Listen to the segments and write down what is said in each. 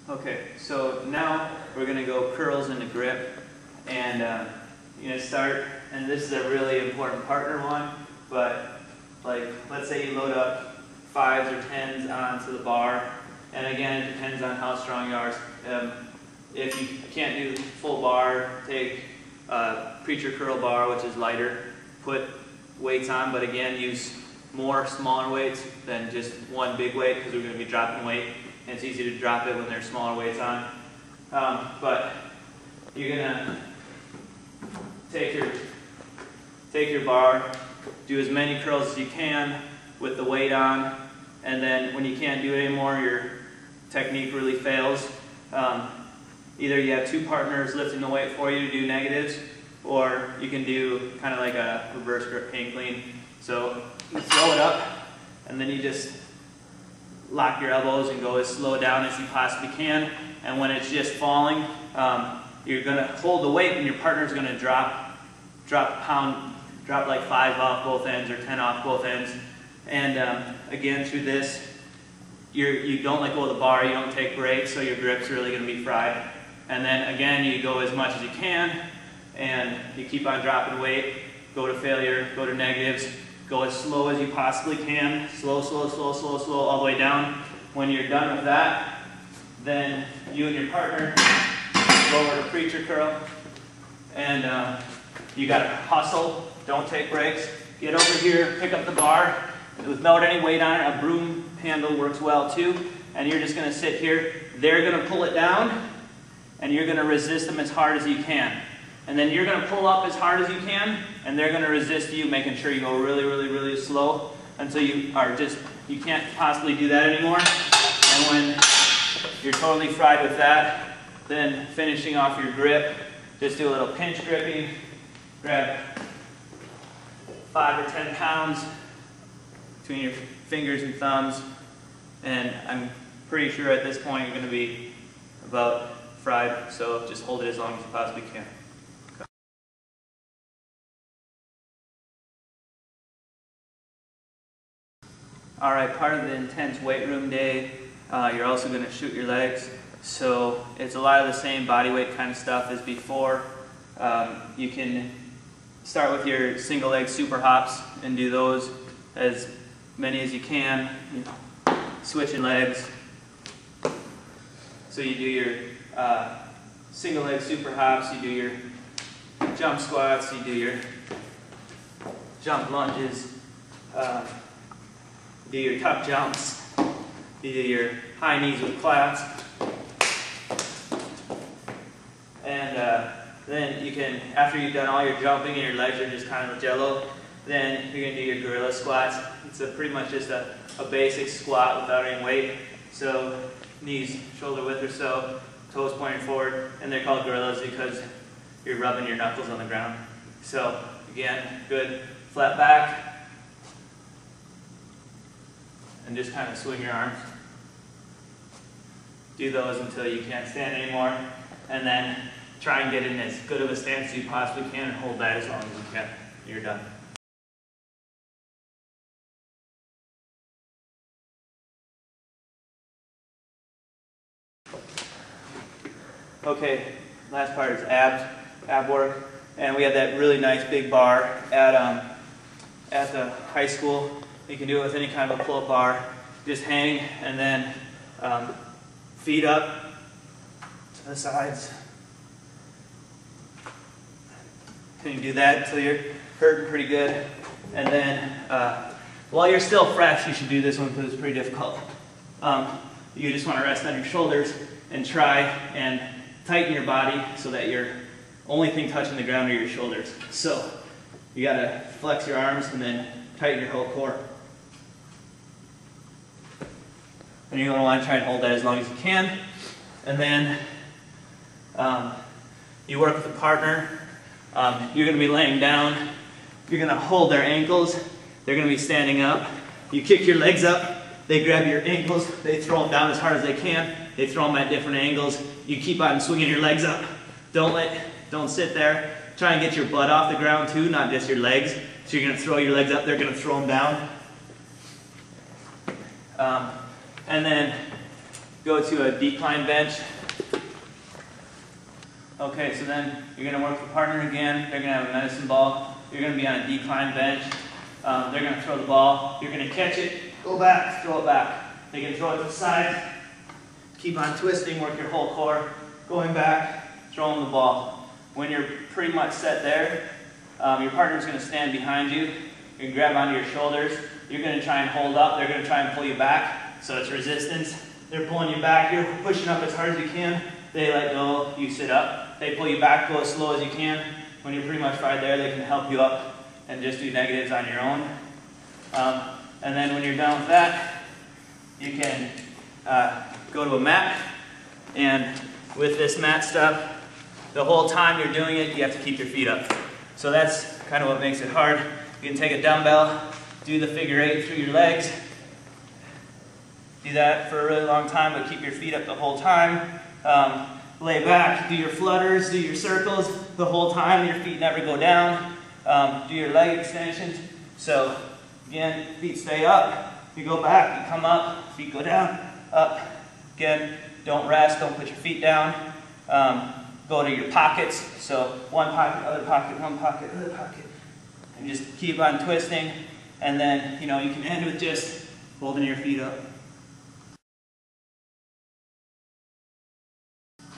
Okay, so now we're going to go curls into grip, and you're going to start, and this is a really important partner one, but like let's say you load up 5s or 10s onto the bar, and again it depends on how strong you are. If you can't do full bar, take preacher curl bar, which is lighter, put weights on, but again use more smaller weights than just one big weight, because we're going to be dropping weight, and it's easy to drop it when there's smaller weights on. But you're going to take your bar, do as many curls as you can with the weight on, and then when you can't do it anymore, your technique really fails. Either you have 2 partners lifting the weight for you to do negatives, or you can do kind of like a reverse grip hang clean. So you throw it up, and then you just lock your elbows and go as slow down as you possibly can. And when it's just falling, you're going to hold the weight, and your partner's going to drop like 5 off both ends or 10 off both ends. And again, through this, you don't let go of the bar, you don't take breaks, so your grip's really going to be fried. And then again, you go as much as you can, and you keep on dropping weight, go to failure, go to negatives, go as slow as you possibly can, slow, slow, slow, slow, slow, all the way down. When you're done with that, then you and your partner go over to preacher curl, and you got to hustle, don't take breaks, get over here, pick up the bar, without any weight on it. A broom handle works well too, and you're just going to sit here. They're going to pull it down, and you're going to resist them as hard as you can. And then you're going to pull up as hard as you can, and they're going to resist you, making sure you go really, really, really slow until you can't possibly do that anymore. And when you're totally fried with that, then finishing off your grip, just do a little pinch gripping, grab 5 or 10 pounds between your fingers and thumbs, and I'm pretty sure at this point you're going to be about fried, so just hold it as long as you possibly can. Alright, part of the intense weight room day, you're also going to shoot your legs, so it's a lot of the same body weight kind of stuff as before. You can start with your single leg super hops and do those as many as you can, switching legs. So you do your single leg super hops, you do your jump squats, you do your jump lunges, you do your tuck jumps, you do your high knees with claps, and then you can, after you've done all your jumping and your legs are just kind of jello, then you're going to do your gorilla squats. It's pretty much just a basic squat without any weight. So knees shoulder width or so, toes pointing forward, and they're called gorillas because you're rubbing your knuckles on the ground. So again, good flat back, and just kind of swing your arms. Do those until you can't stand anymore, and then try and get in as good of a stance as you possibly can, and hold that as long as you can. You're done. Okay, last part is ab work, and we had that really nice big bar at the high school. You can do it with any kind of a pull-up bar. Just hang, and then feet up to the sides. And you do that until you're hurting pretty good, and then while you're still fresh, you should do this one because it's pretty difficult. You just want to rest on your shoulders and try and tighten your body so that your only thing touching the ground are your shoulders. So you got to flex your arms and then tighten your whole core. And you're going to want to try and hold that as long as you can. And then you work with a partner. You're going to be laying down. You're going to hold their ankles. They're going to be standing up. You kick your legs up. They grab your ankles. They throw them down as hard as they can. They throw them at different angles. You keep on swinging your legs up. Don't sit there. Try and get your butt off the ground too, not just your legs. So you're going to throw your legs up. They're going to throw them down. And then go to a decline bench. Okay, so then you're going to work the partner again. They're going to have a medicine ball. You're going to be on a decline bench. They're going to throw the ball. You're going to catch it, go back, throw it back. They can throw it to the side. Keep on twisting, work your whole core. Going back, throwing the ball. When you're pretty much set there, your partner's going to stand behind you. You can grab onto your shoulders. You're going to try and hold up. They're going to try and pull you back. So it's resistance. They're pulling you back. You're pushing up as hard as you can. They let go. You sit up. They pull you back. Go as slow as you can. When you're pretty much right there, they can help you up and just do negatives on your own. And then when you're done with that, you can go to a mat. And with this mat stuff, the whole time you're doing it, you have to keep your feet up. So that's kind of what makes it hard. You can take a dumbbell, do the figure 8 through your legs. Do that for a really long time, but keep your feet up the whole time. Lay back, do your flutters, do your circles the whole time. Your feet never go down. Do your leg extensions. So again, feet stay up. You go back, you come up, feet go down, up. Again, don't rest, don't put your feet down. Go to your pockets. So one pocket, other pocket, one pocket, other pocket. And just keep on twisting. And then, you can end with just holding your feet up.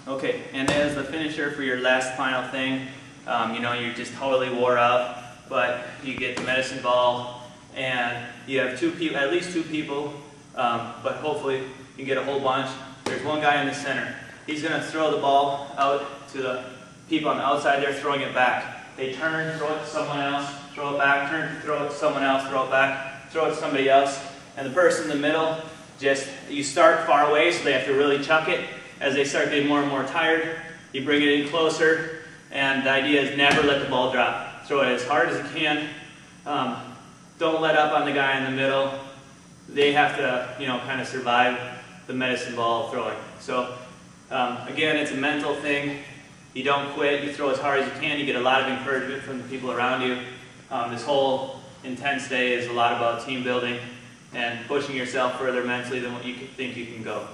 Okay, and as the finisher for your last final thing, you're just totally wore out, but you get the medicine ball, and you have at least two people, but hopefully you get a whole bunch. There's one guy in the center. He's going to throw the ball out to the people on the outside. They're throwing it back. They turn, throw it to someone else, throw it back, turn, throw it to someone else, throw it back, throw it to somebody else. And the person in the middle, you start far away, so they have to really chuck it. As they start getting more and more tired, you bring it in closer, and the idea is never let the ball drop. Throw it as hard as you can. Don't let up on the guy in the middle. They have to, kind of survive the medicine ball throwing. So, again, it's a mental thing. You don't quit. You throw as hard as you can. You get a lot of encouragement from the people around you. This whole intense day is a lot about team building and pushing yourself further mentally than what you think you can go.